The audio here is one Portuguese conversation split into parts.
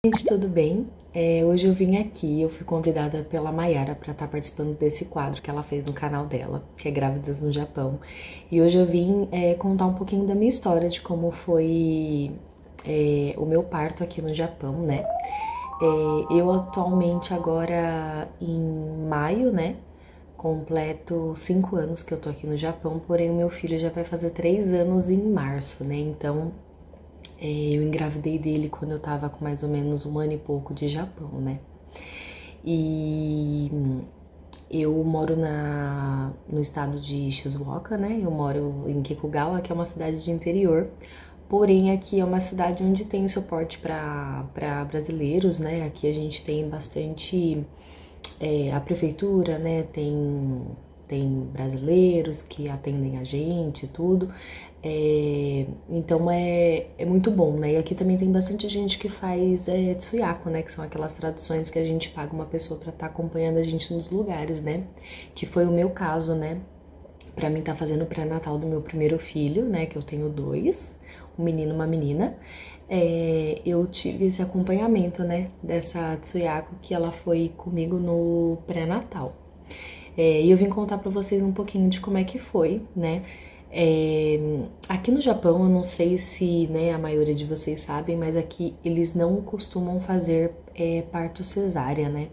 Gente, tudo bem? Hoje eu vim aqui, eu fui convidada pela Mayara para estar participando desse quadro que ela fez no canal dela, que é Grávidas no Japão. E hoje eu vim contar um pouquinho da minha história, de como foi o meu parto aqui no Japão, né? Eu atualmente agora em maio, né? Completo 5 anos que eu tô aqui no Japão, porém o meu filho já vai fazer 3 anos em março, né? Então eu engravidei dele quando eu tava com mais ou menos um ano e pouco de Japão, né? E eu moro no estado de Shizuoka, né? Eu moro em Kikugawa, que é uma cidade de interior. Porém, aqui é uma cidade onde tem suporte para brasileiros, né? Aqui a gente tem bastante a prefeitura, né? Tem brasileiros que atendem a gente e tudo. Então é muito bom, né? E aqui também tem bastante gente que faz tsuyako, né? Que são aquelas traduções que a gente paga uma pessoa pra estar acompanhando a gente nos lugares, né? Que foi o meu caso, né? Pra mim tá fazendo o pré-natal do meu primeiro filho, né? Que eu tenho dois, um menino e uma menina. Eu tive esse acompanhamento, né? Dessa tsuyako que ela foi comigo no pré-natal. E eu vim contar pra vocês um pouquinho de como é que foi, né? Aqui no Japão, eu não sei se né, a maioria de vocês sabem, mas aqui eles não costumam fazer parto cesárea, né?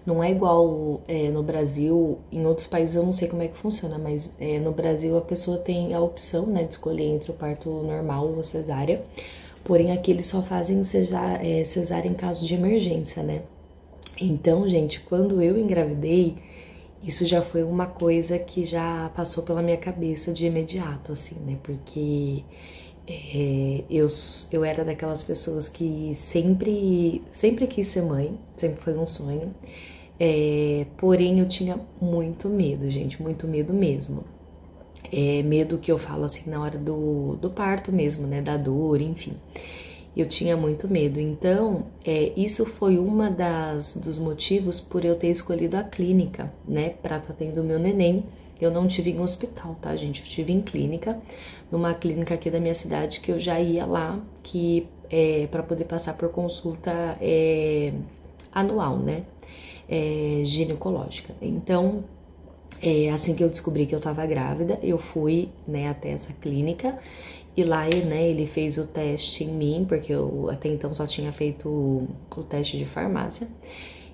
Não é igual no Brasil, em outros países eu não sei como é que funciona, mas no Brasil a pessoa tem a opção, né, de escolher entre o parto normal ou a cesárea, porém aqui eles só fazem cesárea em caso de emergência, né? Então, gente, quando eu engravidei, isso já foi uma coisa que já passou pela minha cabeça de imediato, assim, né? Porque eu era daquelas pessoas que sempre quis ser mãe, sempre foi um sonho. Porém, eu tinha muito medo, gente, muito medo mesmo. Medo que eu falo assim na hora do parto mesmo, né? Da dor, enfim. Eu tinha muito medo. Então, isso foi uma dos motivos por eu ter escolhido a clínica, né, pra estar tendo o meu neném. Eu não tive em hospital, tá, gente? Eu tive em clínica, numa clínica aqui da minha cidade, que eu já ia lá, que para poder passar por consulta anual, né, ginecológica. Então, assim que eu descobri que eu tava grávida, eu fui, né, até essa clínica. E lá, né, ele fez o teste em mim, porque eu até então só tinha feito o teste de farmácia.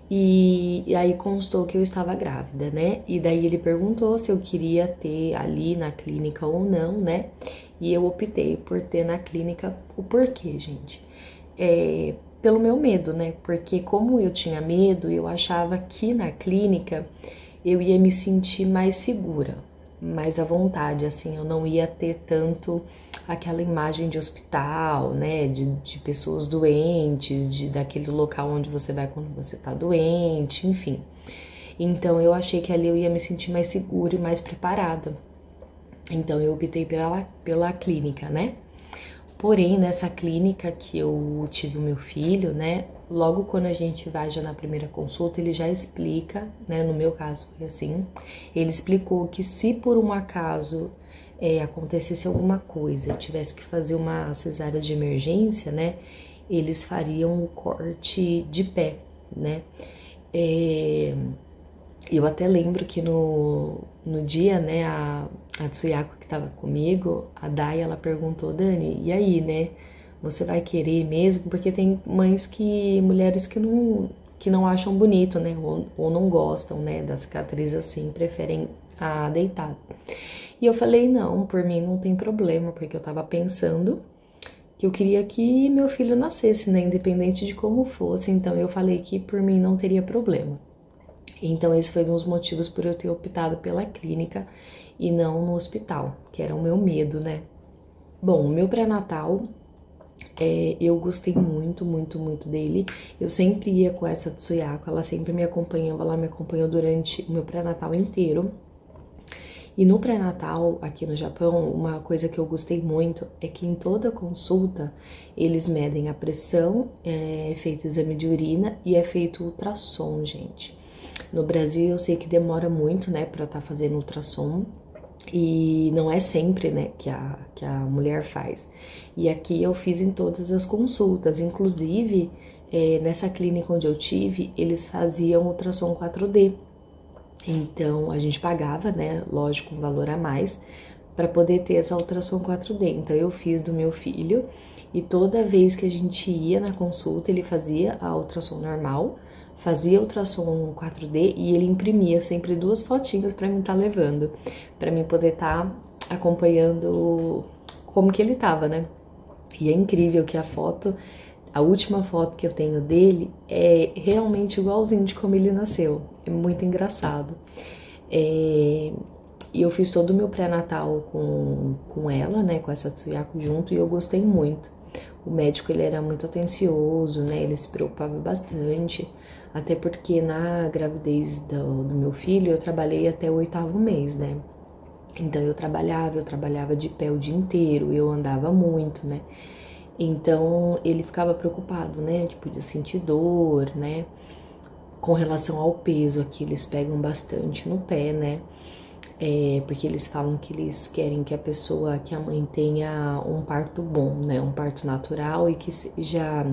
E aí constou que eu estava grávida, né? E daí ele perguntou se eu queria ter ali na clínica ou não, né? E eu optei por ter na clínica. O porquê, gente? Pelo meu medo, né? Porque como eu tinha medo, eu achava que na clínica eu ia me sentir mais segura, mais à vontade, assim, eu não ia ter tanto aquela imagem de hospital, né, de pessoas doentes, daquele local onde você vai quando você tá doente, enfim. Então eu achei que ali eu ia me sentir mais segura e mais preparada. Então eu optei pela clínica, né? Porém, nessa clínica que eu tive o meu filho, né? Logo quando a gente vai já na primeira consulta, ele já explica, né? No meu caso foi assim, ele explicou que se por um acaso acontecesse alguma coisa, eu tivesse que fazer uma cesárea de emergência, né? Eles fariam o corte de pé, né? Eu até lembro que no dia, né, a Tsuyako que tava comigo, a Dai, ela perguntou, Dani, e aí, né, você vai querer mesmo? Porque tem mulheres que não acham bonito, né, ou não gostam, né, da cicatriz assim, preferem a deitada. E eu falei, não, por mim não tem problema, porque eu tava pensando que eu queria que meu filho nascesse, né, independente de como fosse, então eu falei que por mim não teria problema. Então esse foi um dos motivos por eu ter optado pela clínica e não no hospital, que era o meu medo, né? Bom, o meu pré-natal, eu gostei muito, muito, muito dele. Eu sempre ia com essa Tsuyako, ela sempre me acompanhava, ela me acompanhou durante o meu pré-natal inteiro. E no pré-natal, aqui no Japão, uma coisa que eu gostei muito é que em toda consulta eles medem a pressão, é feito exame de urina e é feito ultrassom, gente. No Brasil eu sei que demora muito, né, pra estar fazendo ultrassom. E não é sempre, né, que a mulher faz. E aqui eu fiz em todas as consultas, inclusive Nessa clínica onde eu tive, eles faziam ultrassom 4D. Então a gente pagava, né, lógico, um valor a mais para poder ter essa ultrassom 4D. Então eu fiz do meu filho e toda vez que a gente ia na consulta, ele fazia a ultrassom normal, fazia ultrassom 4D e ele imprimia sempre 2 fotinhas para mim estar levando, para mim poder estar acompanhando como que ele tava, né? E é incrível que a última foto que eu tenho dele é realmente igualzinho de como ele nasceu. É muito engraçado. E eu fiz todo o meu pré-natal com ela, né, com essa Tsuyako junto, e eu gostei muito. O médico, ele era muito atencioso, né, ele se preocupava bastante, até porque na gravidez do meu filho eu trabalhei até o 8º mês, né. Então eu trabalhava de pé o dia inteiro, eu andava muito, né. Então ele ficava preocupado, né, tipo, de sentir dor, né. Com relação ao peso, aqui eles pegam bastante no pé, né. Porque eles falam que eles querem que a mãe tenha um parto bom, né, um parto natural e que seja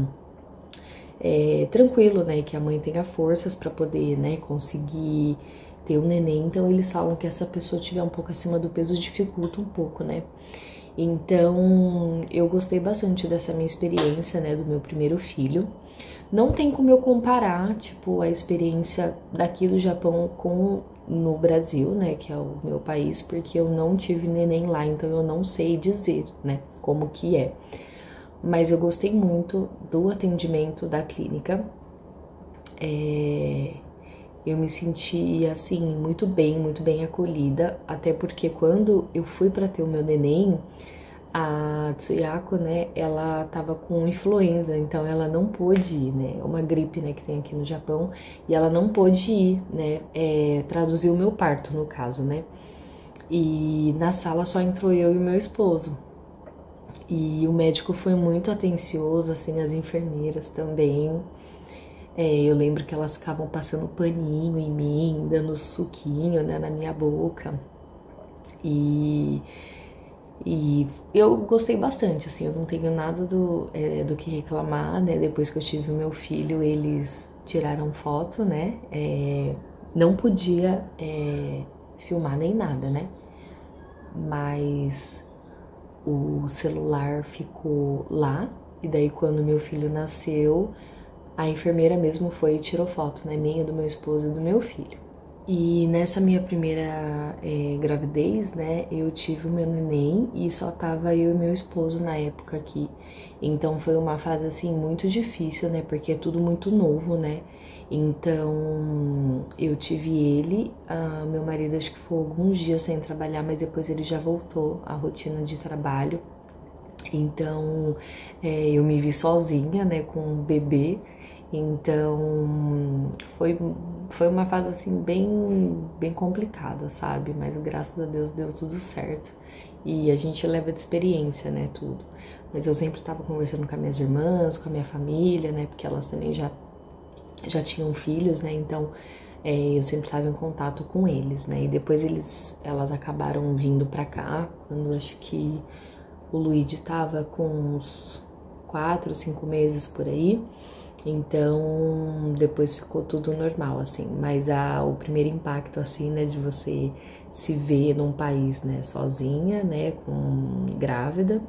tranquilo, né, e que a mãe tenha forças para poder, né, conseguir ter um neném. Então eles falam que essa pessoa tiver um pouco acima do peso dificulta um pouco, né. Então eu gostei bastante dessa minha experiência, né, do meu primeiro filho. Não tem como eu comparar, tipo, a experiência daqui do Japão com no Brasil, né, que é o meu país, porque eu não tive neném lá, então eu não sei dizer, né, como que é. Mas eu gostei muito do atendimento da clínica. Eu me senti, assim, muito bem acolhida, até porque quando eu fui para ter o meu neném, a Tsuyako, né, ela tava com influenza, então ela não pôde ir, né, uma gripe, né, que tem aqui no Japão, e ela não pôde ir, né, traduzir o meu parto, no caso, né, e na sala só entrou eu e meu esposo, e o médico foi muito atencioso, assim, as enfermeiras também. Eu lembro que elas ficavam passando paninho em mim, dando suquinho, né, na minha boca, e eu gostei bastante, assim, eu não tenho nada do que reclamar, né? Depois que eu tive o meu filho, eles tiraram foto, né? Não podia filmar nem nada, né? Mas o celular ficou lá, e daí quando meu filho nasceu, a enfermeira mesmo foi e tirou foto, né? Minha, do meu esposo e do meu filho. E nessa minha primeira gravidez, né, eu tive o meu neném e só tava eu e meu esposo na época aqui. Então foi uma fase, assim, muito difícil, né, porque é tudo muito novo, né. Então eu tive ele, meu marido acho que ficou alguns dias sem trabalhar, mas depois ele já voltou à rotina de trabalho. Então eu me vi sozinha, né, com um bebê. Então foi uma fase assim bem complicada, sabe? Mas graças a Deus deu tudo certo. E a gente leva de experiência, né, tudo. Mas eu sempre tava conversando com as minhas irmãs, com a minha família, né, porque elas também já tinham filhos, né? Então eu sempre estava em contato com eles, né? E depois elas acabaram vindo pra cá, quando acho que o Luigi tava com uns 4, 5 meses por aí. Então, depois ficou tudo normal, assim. Mas o primeiro impacto, assim, né, de você se ver num país, né, sozinha, né, grávida,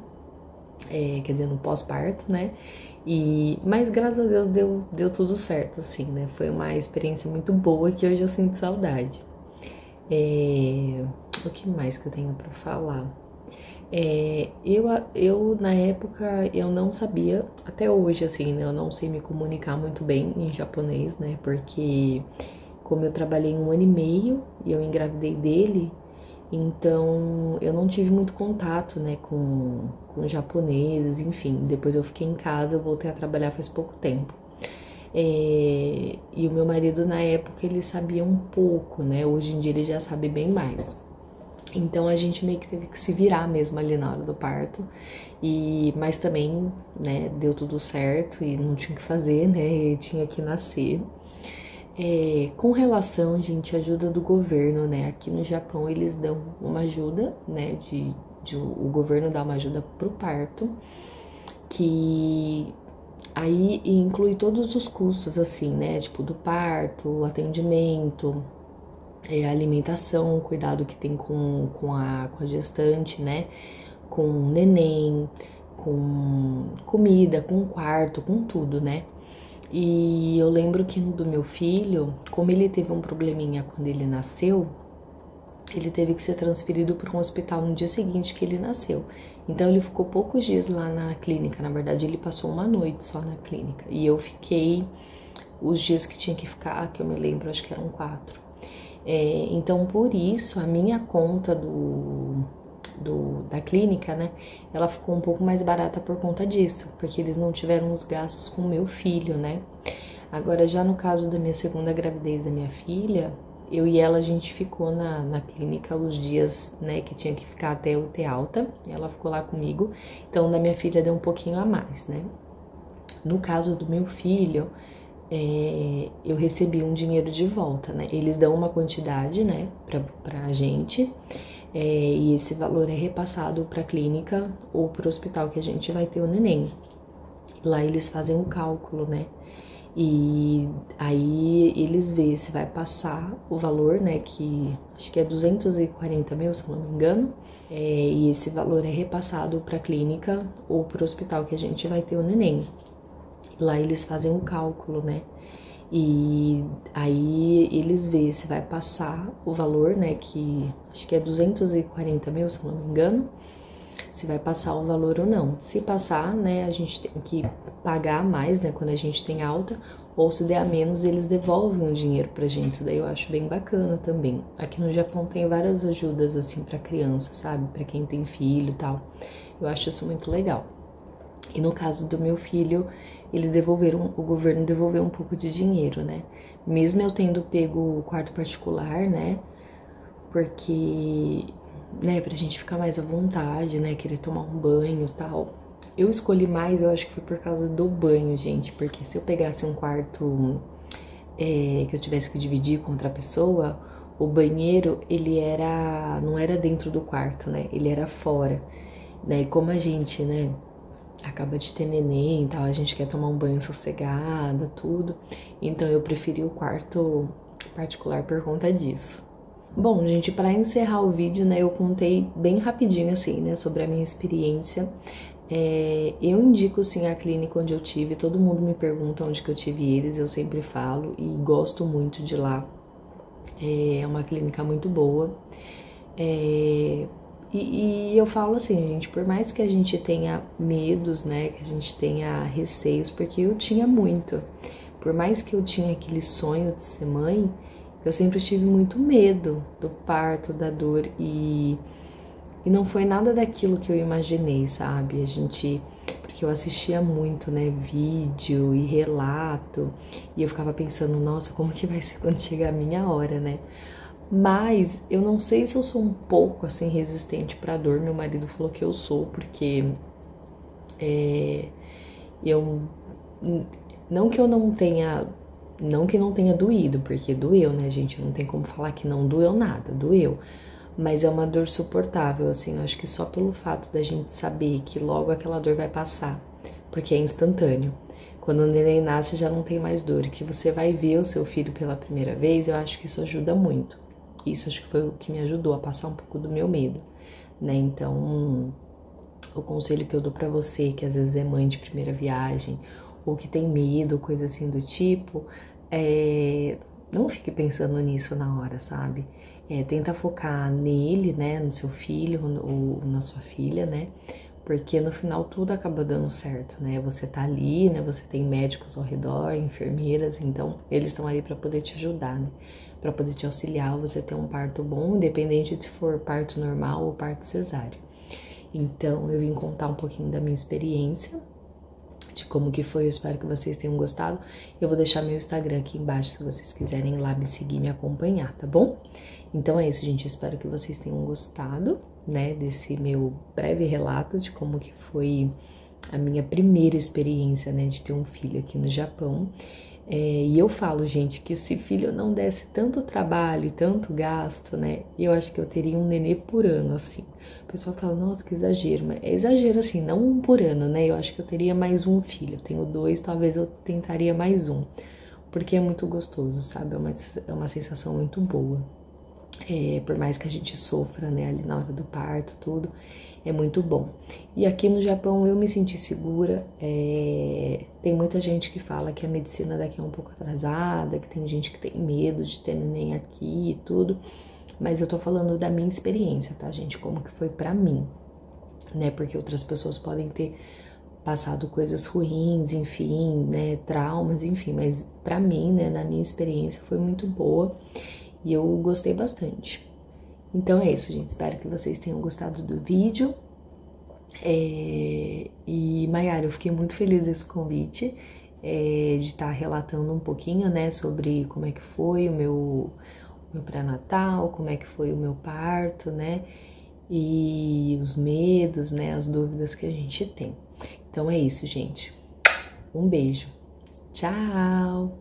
quer dizer, no pós-parto, né, mas graças a Deus deu tudo certo, assim, né, foi uma experiência muito boa que hoje eu sinto saudade. O que mais que eu tenho pra falar? Eu na época eu não sabia, até hoje assim, né, eu não sei me comunicar muito bem em japonês, né, porque como eu trabalhei 1 ano e meio e eu engravidei dele, então eu não tive muito contato, né, com japoneses, enfim, depois eu fiquei em casa, eu voltei a trabalhar faz pouco tempo. E o meu marido na época ele sabia um pouco, né, hoje em dia ele já sabe bem mais. Então a gente meio que teve que se virar mesmo ali na hora do parto, mas também, né, deu tudo certo e não tinha o que fazer, né, tinha que nascer. Com relação, gente, à ajuda do governo, né, aqui no Japão eles dão uma ajuda, né, o governo dá uma ajuda pro parto, que Aí inclui todos os custos, assim, né? Tipo, do parto, atendimento, alimentação, cuidado que tem com a gestante, né? Com o neném, com comida, com quarto, com tudo, né? E eu lembro que no do meu filho, como ele teve um probleminha quando ele nasceu, ele teve que ser transferido para um hospital no dia seguinte que ele nasceu. Então ele ficou poucos dias lá na clínica, na verdade ele passou uma noite só na clínica. E eu fiquei os dias que tinha que ficar, que eu me lembro, acho que eram 4. Então por isso a minha conta da clínica, né, ela ficou um pouco mais barata por conta disso, porque eles não tiveram os gastos com o meu filho, né. Agora já no caso da minha segunda gravidez da minha filha, eu e ela, a gente ficou na clínica os dias, né, que tinha que ficar até eu ter alta. Ela ficou lá comigo. Então, da minha filha deu um pouquinho a mais, né? No caso do meu filho, eu recebi um dinheiro de volta, né? Eles dão uma quantidade, né, pra gente. E esse valor é repassado pra clínica ou pro hospital que a gente vai ter o neném. Lá eles fazem o cálculo, né? E aí eles veem se vai passar o valor, né, que acho que é 240 mil, se eu não me engano, e esse valor é repassado para a clínica ou para o hospital que a gente vai ter o neném. Lá eles fazem o cálculo, né, e aí eles veem se vai passar o valor, né, que acho que é 240 mil, se eu não me engano, se vai passar o valor ou não. Se passar, né, a gente tem que pagar mais, né, quando a gente tem alta, ou se der a menos, eles devolvem o dinheiro pra gente. Isso daí eu acho bem bacana também. Aqui no Japão tem várias ajudas, assim, pra criança, sabe? Pra quem tem filho e tal. Eu acho isso muito legal. E no caso do meu filho, eles devolveram, o governo devolveu um pouco de dinheiro, né? Mesmo eu tendo pego o quarto particular, né? Porque, né, pra gente ficar mais à vontade, né, querer tomar um banho e tal. Eu escolhi mais, eu acho que foi por causa do banho, gente, porque se eu pegasse um quarto que eu tivesse que dividir com outra pessoa, o banheiro, ele não era dentro do quarto, né, ele era fora, né, e como a gente, né, acaba de ter neném e tal, a gente quer tomar um banho sossegado, tudo, então eu preferi o quarto particular por conta disso. Bom, gente, para encerrar o vídeo, né, eu contei bem rapidinho, assim, né, sobre a minha experiência. Eu indico, sim, a clínica onde eu tive, todo mundo me pergunta onde que eu tive eles, eu sempre falo e gosto muito de lá. É uma clínica muito boa. E eu falo assim, gente, por mais que a gente tenha medos, né, que a gente tenha receios, porque eu tinha muito. Por mais que eu tinha aquele sonho de ser mãe, eu sempre tive muito medo do parto, da dor e não foi nada daquilo que eu imaginei, sabe? Porque eu assistia muito, né, vídeo e relato e eu ficava pensando, nossa, como que vai ser quando chegar a minha hora, né? Mas eu não sei se eu sou um pouco assim resistente pra dor. Meu marido falou que eu sou, porque eu não que eu não tenha. Não que não tenha doído, porque doeu, né, gente? Não tem como falar que não doeu nada, doeu. Mas é uma dor suportável, assim, eu acho que só pelo fato da gente saber que logo aquela dor vai passar, porque é instantâneo. Quando o neném nasce já não tem mais dor, e que você vai ver o seu filho pela primeira vez, eu acho que isso ajuda muito. Isso acho que foi o que me ajudou a passar um pouco do meu medo, né? Então, o conselho que eu dou pra você, que às vezes é mãe de primeira viagem, ou que tem medo, coisa assim do tipo, não fique pensando nisso na hora, sabe? Tenta focar nele, né, no seu filho ou na sua filha, né? Porque no final tudo acaba dando certo, né? Você tá ali, né? Você tem médicos ao redor, enfermeiras, então eles estão ali para poder te ajudar, né? Para poder te auxiliar, você ter um parto bom, independente de se for parto normal ou parto cesáreo. Então, eu vim contar um pouquinho da minha experiência, de como que foi, eu espero que vocês tenham gostado. Eu vou deixar meu Instagram aqui embaixo, se vocês quiserem ir lá me seguir, me acompanhar, tá bom? Então é isso, gente, eu espero que vocês tenham gostado, né, desse meu breve relato de como que foi a minha primeira experiência, né, de ter um filho aqui no Japão. E eu falo, gente, que se filho não desse tanto trabalho e tanto gasto, né? Eu acho que eu teria um nenê por ano, assim. O pessoal fala, nossa, que exagero. Mas é exagero, assim, não um por ano, né? Eu acho que eu teria mais um filho. Eu tenho dois, talvez eu tentaria mais um. Porque é muito gostoso, sabe? É uma sensação muito boa. Por mais que a gente sofra, né, ali na hora do parto, tudo, é muito bom. E aqui no Japão eu me senti segura. Tem muita gente que fala que a medicina daqui é um pouco atrasada, que tem gente que tem medo de ter neném aqui e tudo, mas eu tô falando da minha experiência, tá, gente? Como que foi pra mim, né? Porque outras pessoas podem ter passado coisas ruins, enfim, né, traumas, enfim, mas pra mim, né, na minha experiência foi muito boa e eu gostei bastante. Então é isso, gente. Espero que vocês tenham gostado do vídeo. E Mayara, eu fiquei muito feliz desse convite, de estar relatando um pouquinho, né, sobre como é que foi o meu pré-natal, como é que foi o meu parto, né, e os medos, né, as dúvidas que a gente tem. Então é isso, gente. Um beijo. Tchau!